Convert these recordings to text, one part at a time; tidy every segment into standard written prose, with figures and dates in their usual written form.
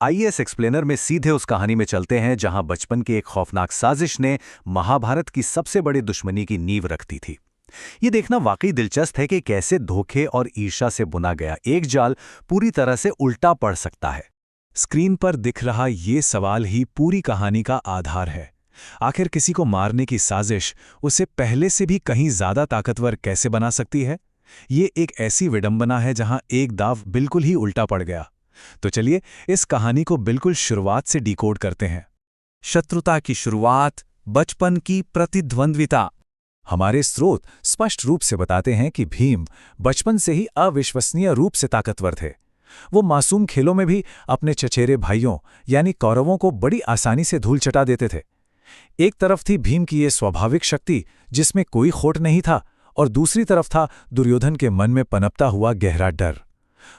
IAS explainer में सीधे उस कहानी में चलते हैं जहां बचपन की एक खौफनाक साजिश ने महाभारत की सबसे बड़ी दुश्मनी की नींव रख दी थी। ये देखना वाकई दिलचस्प है कि कैसे धोखे और ईर्ष्या से बुना गया एक जाल पूरी तरह से उल्टा पड़ सकता है। स्क्रीन पर दिख रहा ये सवाल ही पूरी कहानी का आधार है। आखिर किसी को मारने की साजिश उसे पहले से भी कहीं ज्यादा ताकतवर कैसे बना सकती है? ये एक ऐसी विडंबना है जहां एक दाव बिल्कुल ही उल्टा पड़ गया। तो चलिए इस कहानी को बिल्कुल शुरुआत से डिकोड करते हैं। शत्रुता की शुरुआत, बचपन की प्रतिद्वंद्विता। हमारे स्रोत स्पष्ट रूप से बताते हैं कि भीम बचपन से ही अविश्वसनीय रूप से ताकतवर थे। वो मासूम खेलों में भी अपने चचेरे भाइयों यानी कौरवों को बड़ी आसानी से धूल चटा देते थे। एक तरफ थी भीम की ये स्वाभाविक शक्ति जिसमें कोई खोट नहीं था, और दूसरी तरफ था दुर्योधन के मन में पनपता हुआ गहरा डर।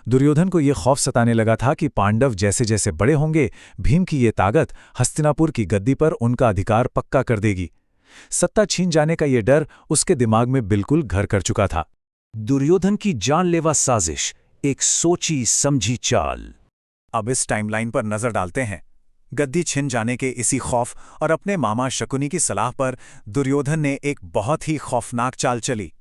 दुर्योधन को यह खौफ सताने लगा था कि पांडव जैसे जैसे बड़े होंगे, भीम की ये ताकत हस्तिनापुर की गद्दी पर उनका अधिकार पक्का कर देगी। सत्ता छीन जाने का ये डर उसके दिमाग में बिल्कुल घर कर चुका था। दुर्योधन की जानलेवा साजिश, एक सोची समझी चाल। अब इस टाइमलाइन पर नजर डालते हैं। गद्दी छिन जाने के इसी खौफ और अपने मामा शकुनी की सलाह पर दुर्योधन ने एक बहुत ही खौफनाक चाल चली।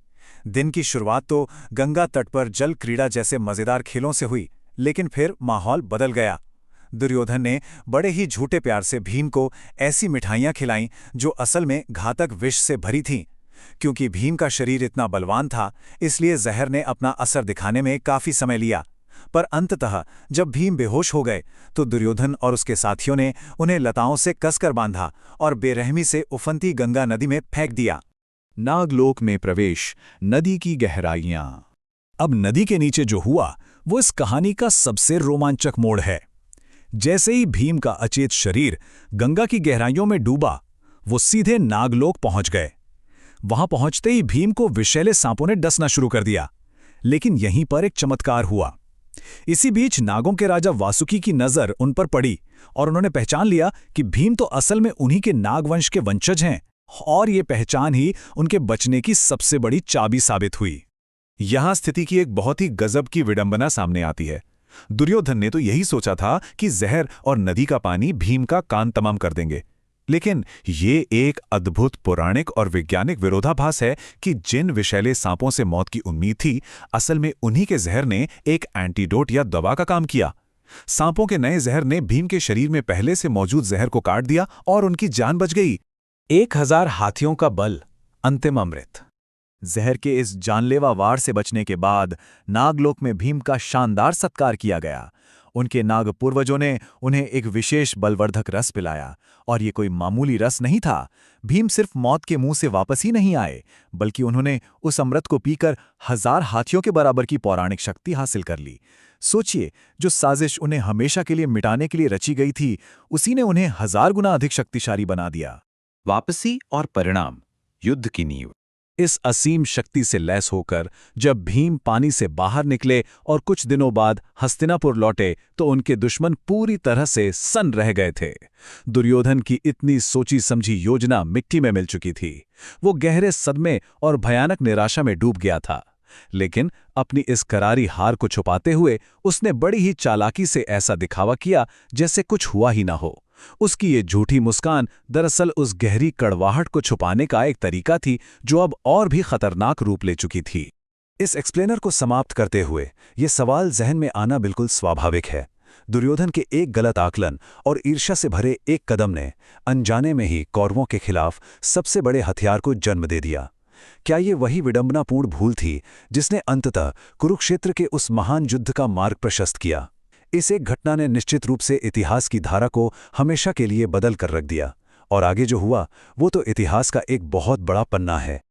दिन की शुरुआत तो गंगा तट पर जल क्रीड़ा जैसे मजेदार खेलों से हुई, लेकिन फिर माहौल बदल गया। दुर्योधन ने बड़े ही झूठे प्यार से भीम को ऐसी मिठाइयां खिलाईं जो असल में घातक विष से भरी थीं। क्योंकि भीम का शरीर इतना बलवान था, इसलिए जहर ने अपना असर दिखाने में काफी समय लिया। पर अंततः जब भीम बेहोश हो गए तो दुर्योधन और उसके साथियों ने उन्हें लताओं से कसकर बांधा और बेरहमी से उफनती गंगा नदी में फेंक दिया। नागलोक में प्रवेश, नदी की गहराइयां। अब नदी के नीचे जो हुआ वो इस कहानी का सबसे रोमांचक मोड़ है। जैसे ही भीम का अचेत शरीर गंगा की गहराइयों में डूबा, वो सीधे नागलोक पहुंच गए। वहां पहुंचते ही भीम को विषैले सांपों ने डसना शुरू कर दिया। लेकिन यहीं पर एक चमत्कार हुआ। इसी बीच नागों के राजा वासुकी की नजर उन पर पड़ी और उन्होंने पहचान लिया कि भीम तो असल में उन्हीं के नागवंश के वंशज हैं, और ये पहचान ही उनके बचने की सबसे बड़ी चाबी साबित हुई। यहां स्थिति की एक बहुत ही गजब की विडंबना सामने आती है। दुर्योधन ने तो यही सोचा था कि जहर और नदी का पानी भीम का कान तमाम कर देंगे, लेकिन ये एक अद्भुत पौराणिक और वैज्ञानिक विरोधाभास है कि जिन विषैले सांपों से मौत की उम्मीद थी, असल में उन्हीं के जहर ने एक एंटीडोट या दवा का काम किया। सांपों के नए जहर ने भीम के शरीर में पहले से मौजूद जहर को काट दिया और उनकी जान बच गई। 1000 हाथियों का बल, अंतिम अमृत। जहर के इस जानलेवा वार से बचने के बाद नागलोक में भीम का शानदार सत्कार किया गया। उनके नाग पूर्वजों ने उन्हें एक विशेष बलवर्धक रस पिलाया, और ये कोई मामूली रस नहीं था। भीम सिर्फ मौत के मुंह से वापस ही नहीं आए, बल्कि उन्होंने उस अमृत को पीकर 1000 हाथियों के बराबर की पौराणिक शक्ति हासिल कर ली। सोचिए, जो साजिश उन्हें हमेशा के लिए मिटाने के लिए रची गई थी, उसी ने उन्हें 1000 गुना अधिक शक्तिशाली बना दिया। वापसी और परिणाम, युद्ध की नींव। इस असीम शक्ति से लैस होकर जब भीम पानी से बाहर निकले और कुछ दिनों बाद हस्तिनापुर लौटे, तो उनके दुश्मन पूरी तरह से सन्न रह गए थे। दुर्योधन की इतनी सोची समझी योजना मिट्टी में मिल चुकी थी। वो गहरे सदमे और भयानक निराशा में डूब गया था। लेकिन अपनी इस करारी हार को छुपाते हुए उसने बड़ी ही चालाकी से ऐसा दिखावा किया जैसे कुछ हुआ ही ना हो। उसकी ये झूठी मुस्कान दरअसल उस गहरी कड़वाहट को छुपाने का एक तरीका थी जो अब और भी खतरनाक रूप ले चुकी थी। इस एक्सप्लेनर को समाप्त करते हुए ये सवाल जहन में आना बिल्कुल स्वाभाविक है। दुर्योधन के एक गलत आकलन और ईर्ष्या से भरे एक कदम ने अनजाने में ही कौरवों के खिलाफ सबसे बड़े हथियार को जन्म दे दिया। क्या ये वही विडंबनापूर्ण भूल थी जिसने अंततः कुरुक्षेत्र के उस महान युद्ध का मार्ग प्रशस्त किया? इस एक घटना ने निश्चित रूप से इतिहास की धारा को हमेशा के लिए बदल कर रख दिया, और आगे जो हुआ वो तो इतिहास का एक बहुत बड़ा पन्ना है।